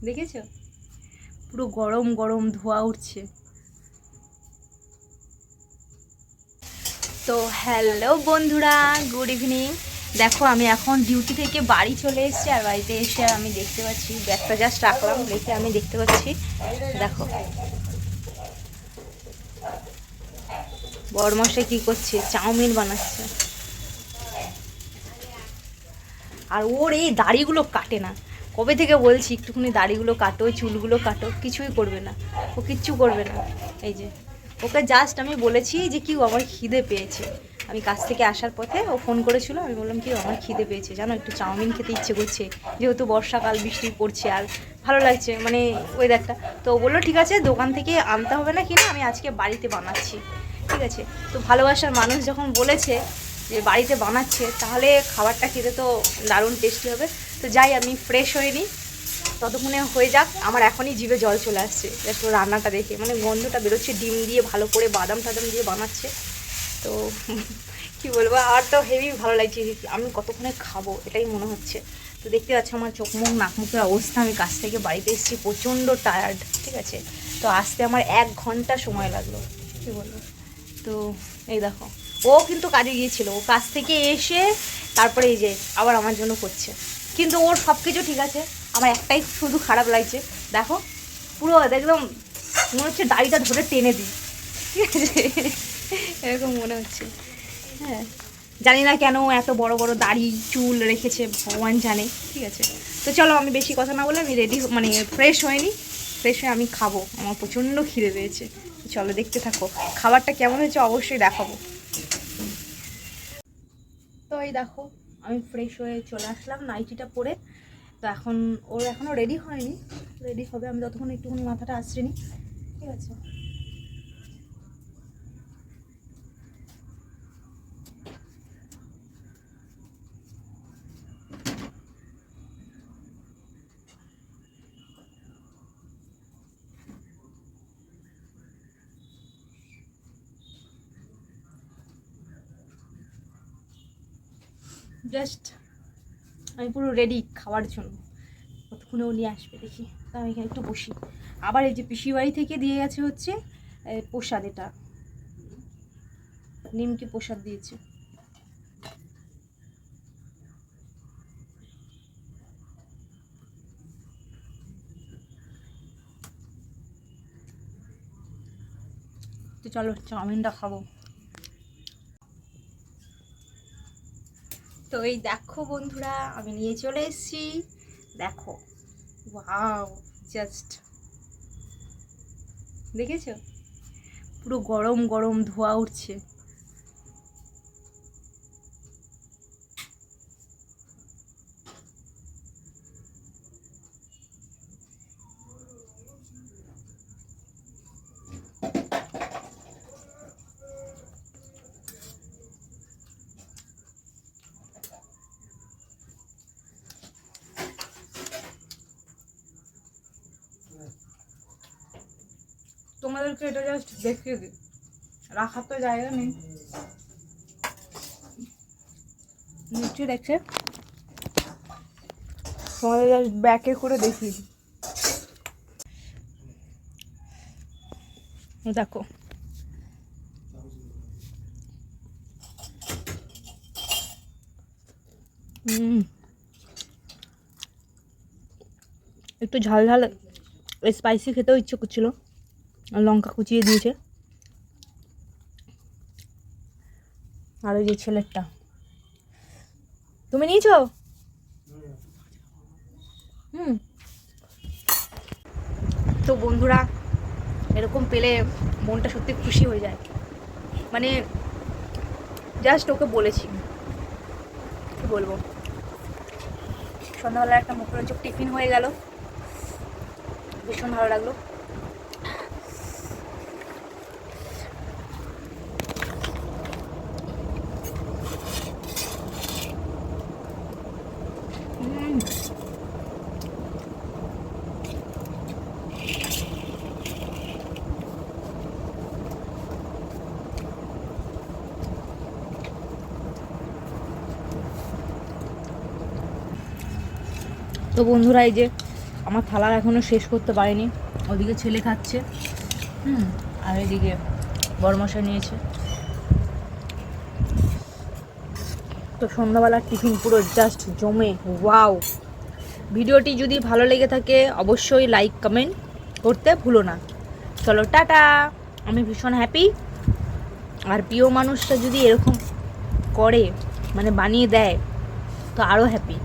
দেখেছো? পুরো গরম গরম ধোঁয়া উঠছে। তো হ্যালো বন্ধুরা, গুড ইভিনিং। দেখো আমি এখন ডিউটি থেকে বাড়ি চলে এসেছি, আর বাড়িতে এসে আমি দেখতে পাচ্ছি ব্যাগটা জাস্ট রাখলাম রেখে আমি দেখতে পাচ্ছি, দেখো বড়মশাই কি করছে, চাউমিন বানাচ্ছে। আর ওর এই দাড়িগুলো কাটে না, কবে থেকে বলছি একটুখানি দাড়িগুলো কাটো, চুলগুলো কাটো, কিছুই করবে না, ও কিচ্ছু করবে না। এই যে ওকে জাস্ট আমি বলেছি যে কি আমার খিদে পেয়েছে, আমি কাজ থেকে আসার পথে ও ফোন করেছিল, আমি বললাম কি আমার খিদে পেয়েছে জানো, একটু চাউমিন খেতে ইচ্ছে করছে, যেহেতু বর্ষাকাল বৃষ্টি পড়ছে আর ভালো লাগছে মানে ওয়েদারটা। তো ও বললো ঠিক আছে দোকান থেকে আনতে হবে না কিনা, আমি আজকে বাড়িতে বানাচ্ছি। ঠিক আছে, তো ভালোবাসার মানুষ যখন বলেছে যে বাড়িতে বানাচ্ছে তাহলে খাবারটা খেতে তো দারুণ টেস্টি হবে। তো যাই আমি ফ্রেশ হয়ে নিই, ততক্ষণে হয়ে যাক। আমার এখনই জিভে জল চলে আসছে জাস্ট রান্নাটা দেখে, মানে গন্ধটা বেরোচ্ছে, ডিম দিয়ে ভালো করে বাদাম টাদাম দিয়ে বানাচ্ছে। তো কি বলবো, আর তো হেভি ভালো লাগছে, আমি কতক্ষণে খাবো এটাই মনে হচ্ছে। তো দেখতে পাচ্ছ আমার চোখ মুখ নাক মুখের অবস্থা, আমি কাছ থেকে বাড়িতে এসেছি প্রচণ্ড টায়ার্ড। ঠিক আছে, তো আসতে আমার 1 ঘন্টা সময় লাগলো, কী বলবো। তো এই দেখো ও কিন্তু কাজে গিয়েছিল, ও কাজ থেকে এসে তারপরে এই যে আবার আমার জন্য করছে, কিন্তু ওর সব কিছু ঠিক আছে, আমার একটাই শুধু খারাপ লাগছে। দেখো পুরো একদম মনে হচ্ছে দাড়িটা ধরে টেনে দিই, ঠিক আছে এরকম মনে হচ্ছে। হ্যাঁ, জানি না কেন এত বড় বড় দাড়ি চুল রেখেছে, ভগবান জানে। ঠিক আছে, তো চলো আমি বেশি কথা না বলে আমি রেডি মানে ফ্রেশ হয়নি, ফ্রেশ হয়ে আমি খাবো, আমার প্রচণ্ড খিদে পেয়েছে। চলো দেখতে থাকো, খাবারটা কেমন হয়েছে অবশ্যই দেখাবো। তো এই দেখো আমি ফ্রেশ হয়ে চলে আসলাম নাইটিটা পরে। তো এখন ওর এখনও রেডি হয়নি, রেডি হবে, আমি ততক্ষণ একটুখানি মাথাটা আঁচড়ে নিই। ঠিক আছে, জাস্ট আমি পুরো রেডি খাওয়ার জন্য, কতক্ষণে ও নিয়ে আসবে দেখি। তা আমি এখানে একটু বসি। আবার এই যে পিসি বাড়ি থেকে দিয়ে গেছে হচ্ছে প্রসাদ, এটা নিমকি প্রসাদ দিয়েছে। তো চলো চাউমিনটা খাবো। তো এই দেখো বন্ধুরা আমি নিয়ে চলে এসেছি, দেখো ওয়াও, জাস্ট দেখেছো পুরো গরম গরম ধোঁয়া উঠছে। তোমাদেরকে এটা জাস্ট দেখিয়ে দিই, রাখার তো জায়গা নেই, নিচে রেখে তোমাদের জাস্ট ব্যাকে করে দেখিয়ে দিই। দেখো একটু ঝাল ঝাল স্পাইসি খেতেও ইচ্ছে করছিল, আর লঙ্কা কুচিয়ে দিয়েছে। আর ওই যে ছেলেরটা, তুমি নিয়েছো? তো বন্ধুরা এরকম পেলে মনটা সত্যি খুশি হয়ে যায়, মানে জাস্ট ওকে বলেছি কি বলবো, সন্ধ্যাবেলা একটা মুখরোচক টিফিন হয়ে গেল, ভীষণ ভালো লাগলো। তো বন্ধুরা এই যে আমার থালা এখনও শেষ করতে পারিনি, ওদিকে ছেলে খাচ্ছে, আর এদিকে বড়মশাই নিয়েছে। তো সন্ধ্যাবেলার টিফিন পুরো জাস্ট জমে ওয়াও। ভিডিওটি যদি ভালো লেগে থাকে অবশ্যই লাইক কমেন্ট করতে ভুলো না। চলো টাটা, আমি ভীষণ হ্যাপি। আর প্রিয় মানুষটা যদি এরকম করে মানে বানিয়ে দেয় তো আরও হ্যাপি।